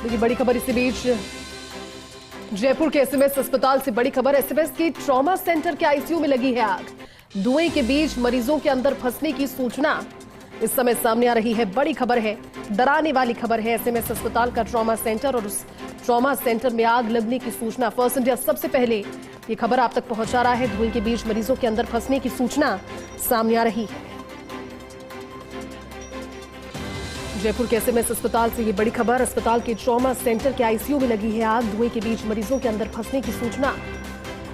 ये बड़ी खबर इसी बीच जयपुर के एसएमएस अस्पताल से बड़ी खबर। एसएमएस के ट्रॉमा सेंटर के आईसीयू में लगी है आग। धुएं के बीच मरीजों के अंदर फंसने की सूचना इस समय सामने आ रही है। बड़ी खबर है, डराने वाली खबर है। एसएमएस अस्पताल का ट्रॉमा सेंटर और उस ट्रॉमा सेंटर में आग लगने की सूचना। फर्स्ट इंडिया सबसे पहले ये खबर आप तक पहुंचा रहा है। धुएं के बीच मरीजों के अंदर फंसने की सूचना सामने आ रही है। जयपुर के एसएमएस अस्पताल से ये बड़ी खबर। अस्पताल के ट्रॉमा सेंटर के आईसीयू में लगी है आग। धुएं के बीच मरीजों के अंदर फंसने की सूचना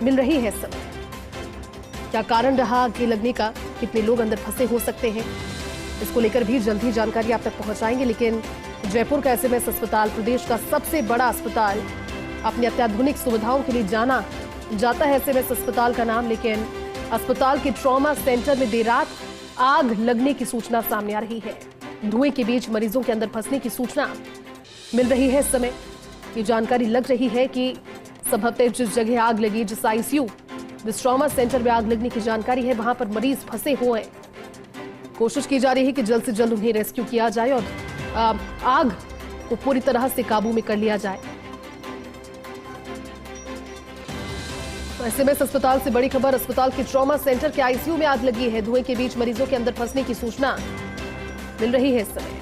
मिल रही है इस समय। क्या कारण रहा आग लगने का, कितने लोग अंदर फंसे हो सकते हैं, इसको लेकर भी जल्द ही जानकारी आप तक पहुंचाएंगे। लेकिन जयपुर का एसएमएस अस्पताल प्रदेश का सबसे बड़ा अस्पताल, अपनी अत्याधुनिक सुविधाओं के लिए जाना जाता है एसएमएस अस्पताल का नाम। लेकिन अस्पताल के ट्रॉमा सेंटर में देर रात आग लगने की सूचना सामने आ रही है। धुएं के बीच मरीजों के अंदर फंसने की सूचना मिल रही है इस समय। ये जानकारी लग रही है कि संभवतः जिस जगह आग लगी, जिस आईसीयू, जिस ट्रॉमा सेंटर में आग लगने की जानकारी है, वहां पर मरीज फंसे हुए हैं। कोशिश की जा रही है कि जल्द से जल्द उन्हें रेस्क्यू किया जाए और आग को पूरी तरह से काबू में कर लिया जाए। एसएमएस अस्पताल से बड़ी खबर। अस्पताल के ट्रॉमा सेंटर के आईसीयू में आग लगी है। धुएं के बीच मरीजों के अंदर फंसने की सूचना मिल रही है इस समय।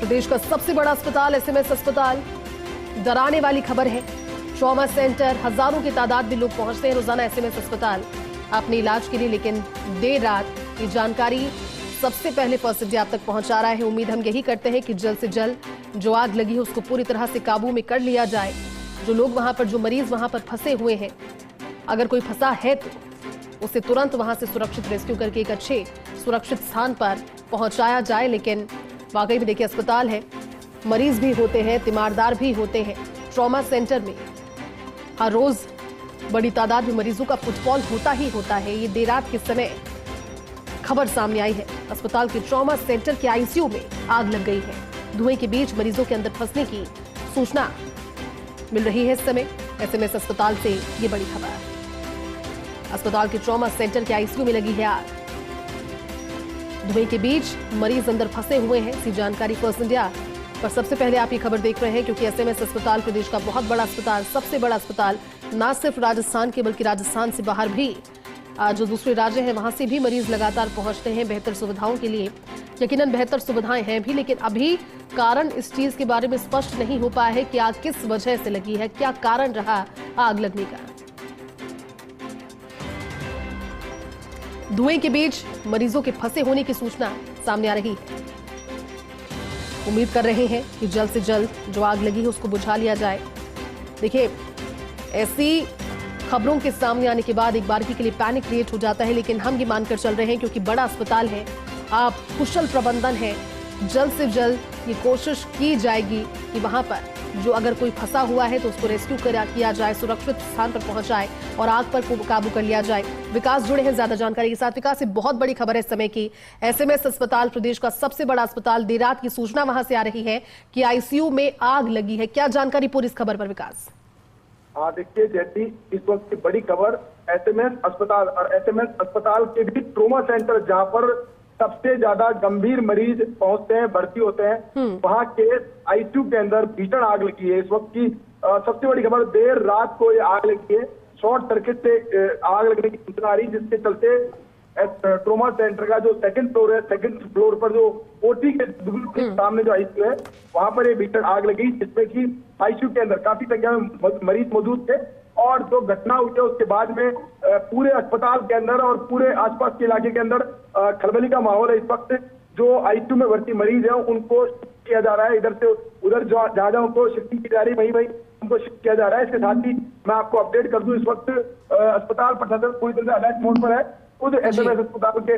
प्रदेश का सबसे बड़ा अस्पताल एसएमएस अस्पताल, डराने वाली खबर है। ट्रॉमा सेंटर, हजारों की तादाद में लोग पहुंचते हैं रोजाना एसएमएस अस्पताल अपने इलाज के लिए। लेकिन देर रात ये जानकारी सबसे पहले फर्स्ट इंडिया आप तक पहुंचा रहा है। उम्मीद हम यही करते हैं कि जल्द से जल्द जो आग लगी है उसको पूरी तरह से काबू में कर लिया जाए। जो लोग वहां पर, जो मरीज वहां पर फंसे हुए हैं, अगर कोई फंसा है तो उसे तुरंत वहां से सुरक्षित रेस्क्यू करके एक अच्छे सुरक्षित स्थान पर पहुंचाया जाए। लेकिन वाकई में देखिए, अस्पताल है, मरीज भी होते हैं, तीमारदार भी होते हैं। ट्रॉमा सेंटर में हर रोज बड़ी तादाद में मरीजों का फुटफॉल होता ही होता है। ये देर रात के समय खबर सामने आई है। अस्पताल के ट्रॉमा सेंटर के आईसीयू में आग लग गई है। धुएं के बीच मरीजों के अंदर फंसने की सूचना मिल रही है इस समय। एसएमएस अस्पताल से ये बड़ी खबर। अस्पताल के ट्रॉमा सेंटर के आईसीयू में लगी है आग। धुएं के बीच मरीज अंदर फंसे हुए हैं। इसी जानकारी फर्स्ट इंडिया पर सबसे पहले आप ये खबर देख रहे हैं, क्योंकि एसएमएस अस्पताल प्रदेश का बहुत बड़ा अस्पताल, सबसे बड़ा अस्पताल, न सिर्फ राजस्थान के बल्कि राजस्थान से बाहर भी जो दूसरे राज्य हैं वहां से भी मरीज लगातार पहुंचते हैं बेहतर सुविधाओं के लिए। यकीनन बेहतर सुविधाएं हैं भी, लेकिन अभी कारण इस चीज के बारे में स्पष्ट नहीं हो पाया है कि आग किस वजह से लगी है, क्या कारण रहा आग लगने का। धुएं के बीच मरीजों के फंसे होने की सूचना सामने आ रही है। उम्मीद कर रहे हैं कि जल्द से जल्द जो आग लगी है उसको बुझा लिया जाए। देखिए, ऐसी खबरों के सामने आने के बाद एक बार के लिए पैनिक क्रिएट हो जाता है, लेकिन हम ये मानकर चल रहे हैं क्योंकि बड़ा अस्पताल है, आप कुशल प्रबंधन है, जल्द से जल्द ये कोशिश की जाएगी कि वहां पर जो अगर कोई फंसा हुआ है तो उसको रेस्क्यू किया जाए, सुरक्षित स्थान पर पहुंचाए और आग पर काबू कर लिया जाए। विकास जुड़े हैं ज्यादा जानकारी के साथ। विकास, ये बहुत बड़ी खबर है इस समय की। एसएमएस अस्पताल प्रदेश का सबसे बड़ा अस्पताल, देर रात की सूचना वहां से आ रही है कि आईसीयू में आग लगी है। क्या जानकारी पूरी इस खबर पर विकास? हाँ, देखिए जैसी इस वक्त की बड़ी खबर एसएमएस अस्पताल और एसएमएस अस्पताल के भी ट्रॉमा सेंटर, जहां पर सबसे ज्यादा गंभीर मरीज पहुंचते हैं, भर्ती होते हैं, वहां के आईसीयू के अंदर भीषण आग लगी है। इस वक्त की सबसे बड़ी खबर, देर रात को ये आग लगी है। शॉर्ट सर्किट से आग लगने की सूचना आ रही, जिसके चलते ट्रॉमा सेंटर का जो सेकंड फ्लोर है, सेकंड फ्लोर पर जो ओटी के सामने जो आईसीयू है, वहां पर ये भीषण आग लगी, जिसमें कि आईसीयू के अंदर काफी संख्या में मरीज मौजूद थे। और जो घटना हुई है उसके बाद में पूरे अस्पताल के अंदर और पूरे आसपास के इलाके के अंदर खलबली का माहौल है। इस वक्त जो आईसीयू में भर्ती मरीज है उनको शिफ्ट किया जा रहा है, इधर से उधर जहां जहां उनको शिफ्टिंग की जा रही है वहीं उनको शिफ्ट किया जा रहा है। इसके साथ ही मैं आपको अपडेट कर दूं, इस वक्त अस्पताल प्रशासन पूरी तरह से अलर्ट मोड पर है। खुद एसएमएस अस्पताल के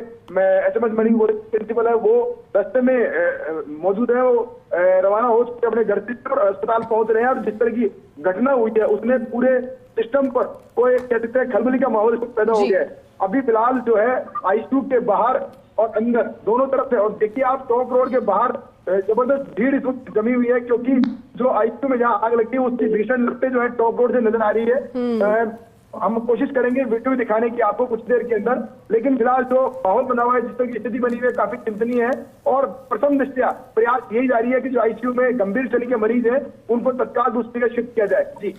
एसएमएस मणि प्रिंसिपल है, वो रास्ते में मौजूद है, वो रवाना हो चुके अपने घर से और अस्पताल पहुंच रहे हैं। और जिस तरह की घटना हुई है उसने पूरे सिस्टम पर कोई कह सकते हैं खलबली का माहौल पैदा हो गया है। अभी फिलहाल जो है आईसीयू के बाहर और अंदर दोनों तरफ है, और देखिए आप टॉप रोड के बाहर जबरदस्त भीड़ इस वक्त जमी हुई है, क्योंकि जो आईसीयू में जहाँ आग लगी है उसकी भीषण लपटें जो है टॉप रोड से नजर आ रही है। हम कोशिश करेंगे वीडियो दिखाने की आपको कुछ देर के अंदर, लेकिन फिलहाल जो माहौल बना हुआ है, जिस तरह की स्थिति बनी हुई है, काफी चिंतनीय है। और प्रथम दृष्टया प्रयास यही जारी है कि जो आईसीयू में गंभीर श्रेणी के मरीज हैं उनको तत्काल दूसरी जगह शिफ्ट किया जाए। जी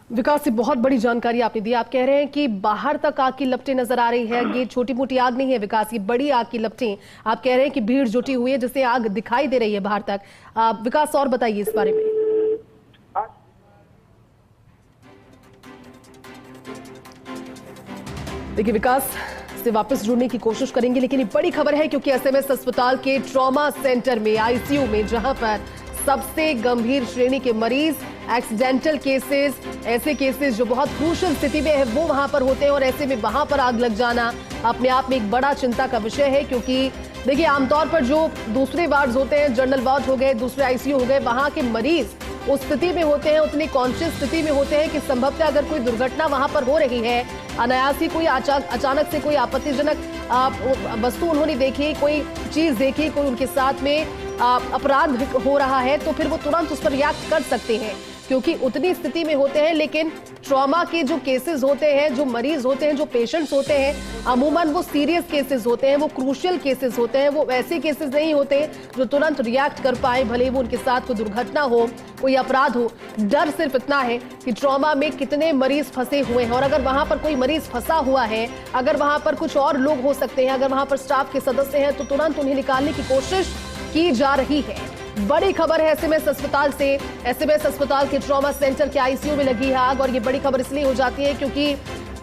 विकास, ये बहुत बड़ी जानकारी आपने दी। आप कह रहे हैं कि बाहर तक आग की लपटें नजर आ रही है। ये छोटी मोटी आग नहीं है विकास, ये बड़ी आग की लपटें। आप कह रहे हैं कि भीड़ जुटी हुई है जिससे आग दिखाई दे रही है बाहर तक। विकास और बताइए इस बारे में। देखिए विकास से वापस जुड़ने की कोशिश करेंगे, लेकिन ये बड़ी खबर है क्योंकि एसएमएस अस्पताल के ट्रॉमा सेंटर में आईसीयू में जहां पर सबसे गंभीर श्रेणी के मरीज, एक्सीडेंटल केसेस, ऐसे केसेस जो बहुत क्रूशियल स्थिति में है वो वहां पर होते हैं और ऐसे में वहां पर आग लग जाना अपने आप में एक बड़ा चिंता का विषय है। क्योंकि देखिए आमतौर पर जो दूसरे वार्ड होते हैं, जनरल वार्ड हो गए, दूसरे आईसीयू हो गए, वहां के मरीज उस स्थिति में होते हैं, उतनी कॉन्शियस स्थिति में होते हैं कि संभवतः अगर कोई दुर्घटना वहां पर हो रही है, अनायास ही कोई अचानक से कोई आपत्तिजनक वस्तु उन्होंने देखी, कोई चीज देखी, कोई उनके साथ में अपराध हो रहा है, तो फिर वो तुरंत उस पर रिएक्ट कर सकते हैं क्योंकि उतनी स्थिति में होते हैं। लेकिन ट्रॉमा के जो केसेस होते हैं, जो मरीज होते हैं, जो पेशेंट्स होते हैं, अमूमन वो सीरियस केसेस होते हैं, वो क्रूशियल केसेस होते हैं, वो ऐसे केसेस नहीं होते जो तुरंत रिएक्ट कर पाए, भले वो उनके साथ कोई दुर्घटना हो, कोई अपराध हो। डर सिर्फ इतना है कि ट्रॉमा में कितने मरीज फंसे हुए हैं और अगर वहां पर कोई मरीज फंसा हुआ है, अगर वहां पर कुछ और लोग हो सकते हैं, अगर वहां पर स्टाफ के सदस्य हैं, तो तुरंत उन्हें निकालने की कोशिश की जा रही है। बड़ी खबर है एसएमएस अस्पताल से। एसएमएस अस्पताल के ट्रॉमा सेंटर के आईसीयू में लगी है आग और ये बड़ी खबर इसलिए हो जाती है क्योंकि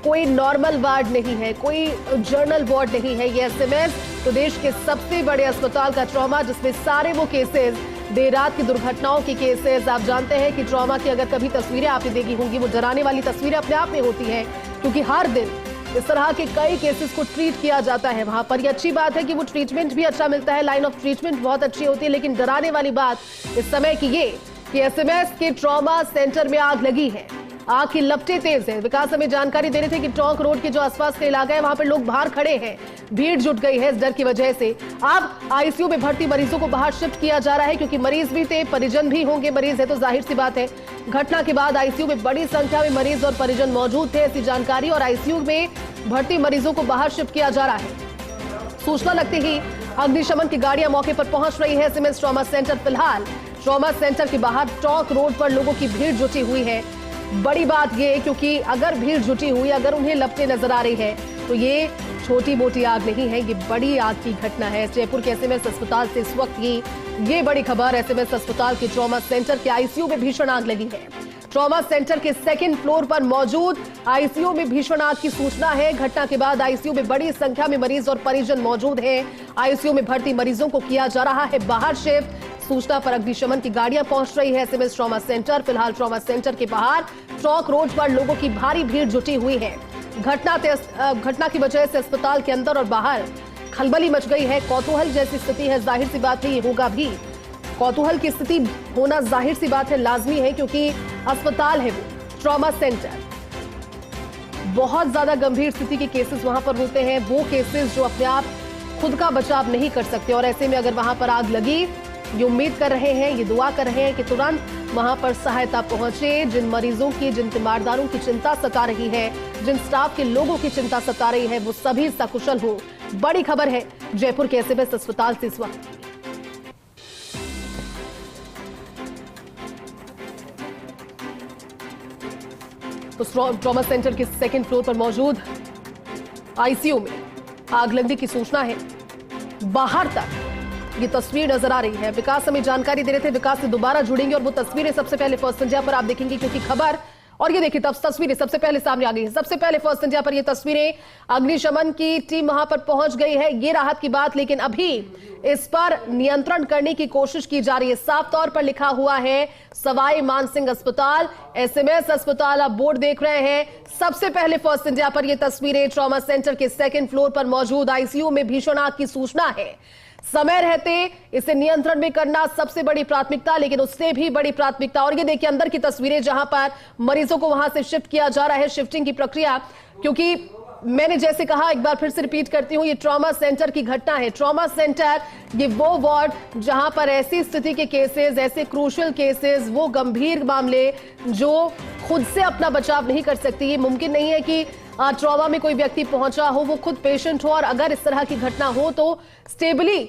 कोई नॉर्मल वार्ड नहीं है, कोई जर्नल वार्ड नहीं है। ये एसएमएस प्रदेश के सबसे बड़े अस्पताल का ट्रॉमा, जिसमें सारे वो केसेस, देर रात की दुर्घटनाओं के केसेस। आप जानते हैं कि ट्रॉमा की अगर कभी तस्वीरें आपने देखी होंगी, वो डराने वाली तस्वीरें अपने आप में होती है क्योंकि हर दिन इस तरह के कई केसेस को ट्रीट किया जाता है वहां पर। ये अच्छी बात है कि वो ट्रीटमेंट भी अच्छा मिलता है, लाइन ऑफ ट्रीटमेंट बहुत अच्छी होती है, लेकिन डराने वाली बात इस समय की ये कि एसएमएस के ट्रॉमा सेंटर में आग लगी है। आग की लपटें तेज है। विकास हमें जानकारी दे रहे थे कि टोंक रोड के जो आसपास का इलाका है वहां पर लोग बाहर खड़े हैं, भीड़ जुट गई है इस डर की वजह से। अब आईसीयू में भर्ती मरीजों को बाहर शिफ्ट किया जा रहा है क्योंकि मरीज भी थे, परिजन भी होंगे, मरीज है तो जाहिर सी बात है। घटना के बाद आईसीयू में बड़ी संख्या में मरीज और परिजन मौजूद थे, ऐसी जानकारी, और आईसीयू में भर्ती मरीजों को बाहर शिफ्ट किया जा रहा है। सूचना लगते ही अग्निशमन की गाड़ियां मौके पर पहुंच रही है। एसएमएस ट्रॉमा सेंटर, फिलहाल ट्रॉमा सेंटर के बाहर टोंक रोड पर लोगों की भीड़ जुटी हुई है। बड़ी बात यह है क्योंकि अगर भीड़ जुटी हुई, अगर उन्हें लपटें नजर आ रही है तो ये छोटी मोटी आग नहीं है, ये बड़ी आग की घटना है। जयपुर के एसएमएस अस्पताल से इस वक्त की ये बड़ी खबर। एसएमएस अस्पताल के ट्रॉमा सेंटर के आईसीयू में भीषण आग लगी है। ट्रॉमा सेंटर के सेकंड फ्लोर पर मौजूद आईसीयू में भीषण आग की सूचना है। घटना के बाद आईसीयू में बड़ी संख्या में मरीज और परिजन मौजूद हैं। आईसीयू में भर्ती मरीजों को किया जा रहा है बाहर शिफ्ट। सूचना पर अग्निशमन की गाड़ियां पहुंच रही है एसएमएस ट्रॉमा सेंटर। फिलहाल ट्रॉमा सेंटर के बाहर टोंक रोड पर लोगों की भारी भीड़ जुटी हुई है। घटना की वजह से अस्पताल के अंदर और बाहर खलबली मच गई है। कौतूहल जैसी स्थिति है, जाहिर सी बात है ये होगा भी। कौतूहल की स्थिति होना जाहिर सी बात है, लाजमी है, क्योंकि अस्पताल है वो ट्रॉमा सेंटर। बहुत ज्यादा गंभीर स्थिति के केसेस वहां पर होते हैं, वो केसेस जो अपने आप खुद का बचाव नहीं कर सकते, और ऐसे में अगर वहां पर आग लगी, ये उम्मीद कर रहे हैं, ये दुआ कर रहे हैं कि तुरंत वहां पर सहायता पहुंचे। जिन मरीजों की, जिन तीमारदारों की चिंता सता रही है, जिन स्टाफ के लोगों की चिंता सता रही है, वो सभी सकुशल हो। बड़ी खबर है जयपुर के एसएमएस अस्पताल से इस वक्त। तो ट्रॉमा सेंटर के सेकंड फ्लोर पर मौजूद आईसीयू में आग लगने की सूचना है। बाहर तक ये तस्वीर नजर आ रही है। विकास हमें जानकारी दे रहे थे, विकास से दोबारा जुड़ेंगे और वो तस्वीरें सबसे पहले फर्स्ट इंडिया पर आप देखेंगे, क्योंकि खबर, और ये देखिए तब तस्वीरें सबसे पहले सामने आ गई है। सबसे पहले फर्स्ट इंडिया पर ये तस्वीरें, अग्निशमन की टीम वहां पर पहुंच गई है, ये राहत की बात, लेकिन अभी इस पर नियंत्रण करने की कोशिश की जा रही है। साफ तौर पर लिखा हुआ है सवाई मानसिंह अस्पताल, एसएमएस अस्पताल, आप बोर्ड देख रहे हैं। सबसे पहले फर्स्ट इंडिया पर ये तस्वीरें, ट्रॉमा सेंटर के सेकंड फ्लोर पर मौजूद आईसीयू में भीषण आग की सूचना है। समय रहते इसे नियंत्रण में करना सबसे बड़ी प्राथमिकता, लेकिन उससे भी बड़ी प्राथमिकता, और ये देखिए अंदर की तस्वीरें जहां पर मरीजों को वहां से शिफ्ट किया जा रहा है, शिफ्टिंग की प्रक्रिया, क्योंकि मैंने जैसे कहा, एक बार फिर से रिपीट करती हूँ, ये ट्रॉमा सेंटर की घटना है। ट्रॉमा सेंटर ये वो वार्ड जहां पर ऐसी स्थिति के केसेस, ऐसे क्रूशियल केसेस, वो गंभीर मामले जो खुद से अपना बचाव नहीं कर सकती। ये मुमकिन नहीं है कि ट्रॉमा में कोई व्यक्ति पहुंचा हो, वो खुद पेशेंट हो और अगर इस तरह की घटना हो तो स्टेबली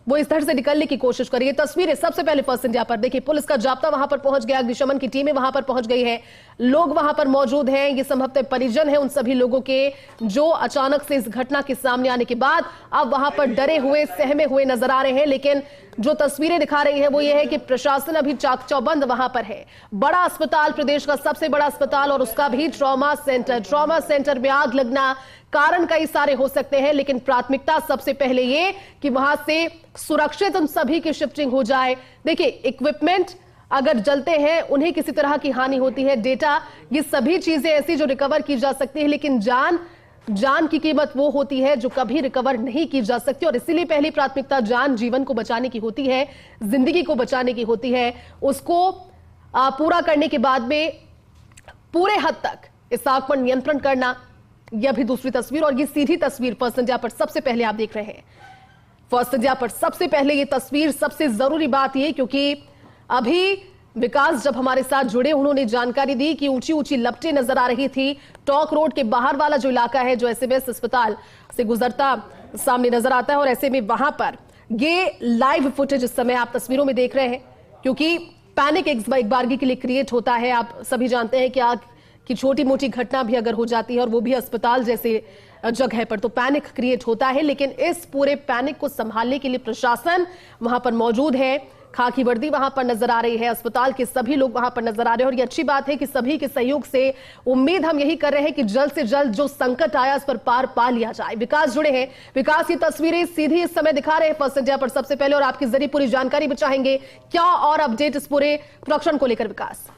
वो इस धड़ से निकलने की कोशिश करिए। तस्वीरें सबसे पहले फर्स्ट इंडिया पर देखिए, पुलिस का जाब्ता वहां पर पहुंच गया, अग्निशमन की टीमें वहां पर पहुंच गई है, लोग वहां पर मौजूद हैं। ये संभवतः परिजन है उन सभी लोगों के जो अचानक से इस घटना के सामने आने के बाद अब वहां पर डरे हुए, सहमे हुए नजर आ रहे हैं। लेकिन जो तस्वीरें दिखा रही है वो ये है कि प्रशासन अभी चाक चौबंद वहां पर है। बड़ा अस्पताल, प्रदेश का सबसे बड़ा अस्पताल और उसका भी ट्रॉमा सेंटर। ट्रॉमा सेंटर में आग लगना कारण कई सारे हो सकते हैं, लेकिन प्राथमिकता सबसे पहले ये कि वहां से सुरक्षित उन सभी की शिफ्टिंग हो जाए। देखिए, इक्विपमेंट अगर जलते हैं, उन्हें किसी तरह की हानि होती है, डेटा, ये सभी चीजें ऐसी जो रिकवर की जा सकती है, लेकिन जान की कीमत वो होती है जो कभी रिकवर नहीं की जा सकती। और इसीलिए पहली प्राथमिकता जान, जीवन को बचाने की होती है, जिंदगी को बचाने की होती है। उसको पूरा करने के बाद में पूरे हद तक इस आग पर नियंत्रण करना, यह भी दूसरी तस्वीर। और ये सीधी तस्वीर फर्स्ट इंडिया पर सबसे पहले आप देख रहे हैं। फर्स्ट इंडिया पर सबसे पहले ये तस्वीर, सबसे जरूरी बात ये, क्योंकि अभी विकास जब हमारे साथ जुड़े, उन्होंने जानकारी दी कि ऊंची ऊंची लपटें नजर आ रही थी। टॉक रोड के बाहर वाला जो इलाका है, जो एसएमएस अस्पताल से गुजरता सामने नजर आता है, और ऐसे में वहां पर ये लाइव फुटेज इस समय आप तस्वीरों में देख रहे हैं, क्योंकि पैनिक एक बारगी के लिए क्रिएट होता है। आप सभी जानते हैं कि आग की छोटी मोटी घटना भी अगर हो जाती है, और वो भी अस्पताल जैसे जगह पर, तो पैनिक क्रिएट होता है। लेकिन इस पूरे पैनिक को संभालने के लिए प्रशासन वहां पर मौजूद है, खाकी वर्दी वहां पर नजर आ रही है, अस्पताल के सभी लोग वहां पर नजर आ रहे हैं। और ये अच्छी बात है कि सभी के सहयोग से उम्मीद हम यही कर रहे हैं कि जल्द से जल्द जो संकट आया उस पर पार पा लिया जाए। विकास जुड़े हैं। विकास, ये तस्वीरें सीधी इस समय दिखा रहे हैं फर्स्ट इंडिया पर सबसे पहले, और आपके जरिए पूरी जानकारी भी चाहेंगे, क्या और अपडेट इस पूरे प्रोडक्शन को लेकर विकास?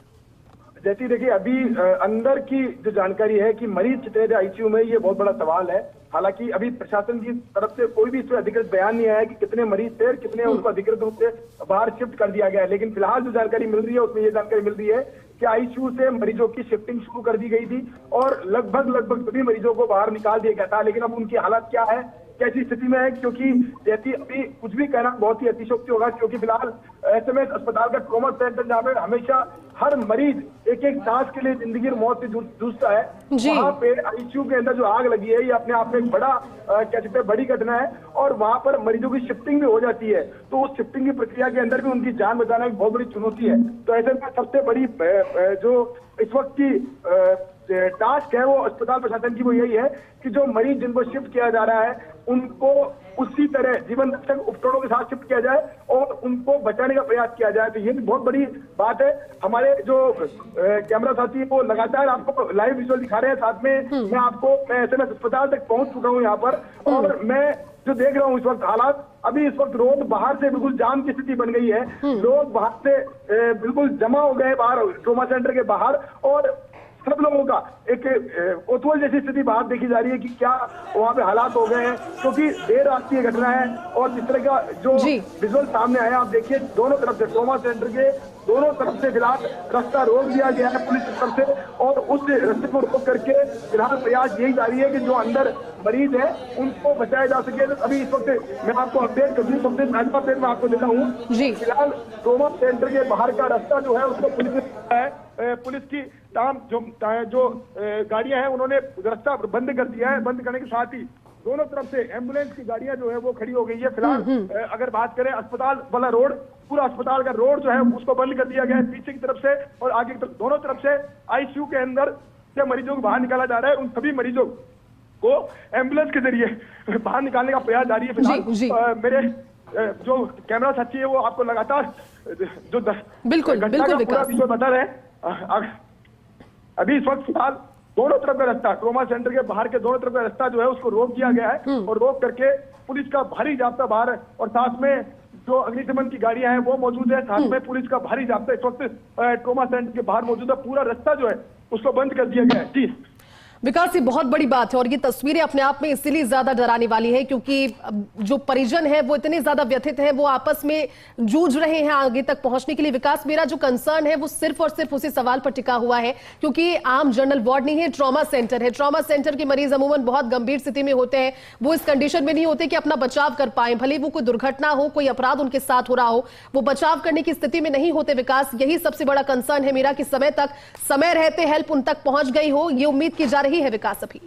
जैसी देखिए, अभी अंदर की जो जानकारी है कि मरीज कितने थे आईसीयू में, ये बहुत बड़ा सवाल है। हालांकि अभी प्रशासन की तरफ से कोई भी इस पर अधिकृत बयान नहीं आया है कि कितने मरीज थे, कितने उनको अधिकृत रूप से बाहर शिफ्ट कर दिया गया है। लेकिन फिलहाल जो जानकारी मिल रही है उसमें ये जानकारी मिल रही है कि आईसीयू से मरीजों की शिफ्टिंग शुरू कर दी गई थी और लगभग सभी मरीजों को बाहर निकाल दिया गया था। लेकिन अब उनकी हालत क्या है, कैसी स्थिति में है, क्योंकि जैसी अभी कुछ भी कहना बहुत ही अतिशोक्ति होगा, क्योंकि फिलहाल एसएमएस अस्पताल का ट्रॉमा सेंटर, जहाँ पे हमेशा हर मरीज एक एक सांस के लिए जिंदगी और मौत से जूझता है, वहाँ पे आईसीयू के अंदर जो आग लगी है, ये अपने आप में एक बड़ा क्या कहते हैं, बड़ी घटना है। और वहाँ पर मरीजों की शिफ्टिंग भी हो जाती है, तो उस शिफ्टिंग की प्रक्रिया के अंदर भी उनकी जान बचाना एक बहुत बड़ी चुनौती है। तो ऐसे में सबसे बड़ी जो इस वक्त की टास्क है वो अस्पताल प्रशासन की, वो यही है कि जो मरीज जिनको शिफ्ट किया जा रहा है उनको उसी तरह जीवन रक्षक उपकरणों के साथ शिफ्ट किया जाए और उनको बचाने का प्रयास किया जाए। तो ये भी बहुत बड़ी बात है। हमारे जो कैमरा साथी है वो लगातार आपको लाइव विजुअल दिखा रहे हैं। साथ में मैं एसएमएस अस्पताल तक पहुंच चुका हूं यहाँ पर, और मैं जो देख रहा हूँ इस वक्त हालात, अभी इस वक्त रोड बाहर से बिल्कुल जाम की स्थिति बन गई है। लोग बाहर से बिल्कुल जमा हो गए बाहर ट्रॉमा सेंटर के बाहर, और सब लोगों का एक कोतवाल जैसी स्थिति बाहर देखी जा रही है कि क्या वहाँ पे हालात हो गए हैं, क्योंकि देर रात की घटना है। और जिस तरह का जो विजुअल सामने आया, आप देखिए, दोनों तरफ से ट्रॉमा सेंटर के दोनों तरफ से फिलहाल रास्ता रोक दिया गया है पुलिस की तरफ से, और उस रास्ते को रोक करके फिलहाल प्रयास यही जारी है कि जो अंदर मरीज है उनको बचाया जा सके। तो अभी इस वक्त मैं आपको अपडेट कर दूं, सबसे ताजा अपडेट मैं आपको देता हूँ। फिलहाल ट्रॉमा सेंटर के बाहर का रास्ता जो है उसको पुलिस की जो गाड़ियां हैं उन्होंने रास्ता बंद कर दिया है। बंद करने के साथ ही दोनों तरफ से एम्बुलेंस की गाड़ियां जो है वो खड़ी हो गई है। फिलहाल अगर बात करें अस्पताल वाला रोड, पूरा अस्पताल का रोड जो है उसको बंद कर दिया गया है, पीछे की तरफ से और आगे की तरफ, दोनों तरफ से आईसीयू के अंदर से मरीजों को बाहर निकाला जा रहा है। उन सभी मरीजों को एम्बुलेंस के जरिए बाहर निकालने का प्रयास जारी है। फिलहाल मेरे जो कैमरा साथी है वो आपको लगातार जो बिल्कुल बता रहे हैं। अभी इस वक्त फिलहाल दोनों तरफ का रास्ता, ट्रॉमा सेंटर के बाहर के दोनों तरफ का रास्ता जो है उसको रोक दिया गया है, और रोक करके पुलिस का भारी जाब्ता बाहर है, और साथ में जो अग्निशमन की गाड़ियां हैं वो मौजूद है, साथ में पुलिस का भारी जाब्ता इस वक्त ट्रॉमा सेंटर के बाहर मौजूद है। पूरा रास्ता जो है उसको बंद कर दिया गया है। जी विकास, ये बहुत बड़ी बात है और ये तस्वीरें अपने आप में इसीलिए ज्यादा डराने वाली है क्योंकि जो परिजन है वो इतने ज्यादा व्यथित हैं, वो आपस में जूझ रहे हैं आगे तक पहुंचने के लिए। विकास, मेरा जो कंसर्न है वो सिर्फ और सिर्फ उसी सवाल पर टिका हुआ है क्योंकि आम जनरल वार्ड नहीं है, ट्रॉमा सेंटर है। ट्रॉमा सेंटर के मरीज अमूमन बहुत गंभीर स्थिति में होते हैं, वो इस कंडीशन में नहीं होते कि अपना बचाव कर पाए, भले वो कोई दुर्घटना हो, कोई अपराध उनके साथ हो रहा हो, वो बचाव करने की स्थिति में नहीं होते। विकास, यही सबसे बड़ा कंसर्न है मेरा कि समय रहते हेल्प उन तक पहुंच गई हो, ये उम्मीद की जा रही है। विकास, अभी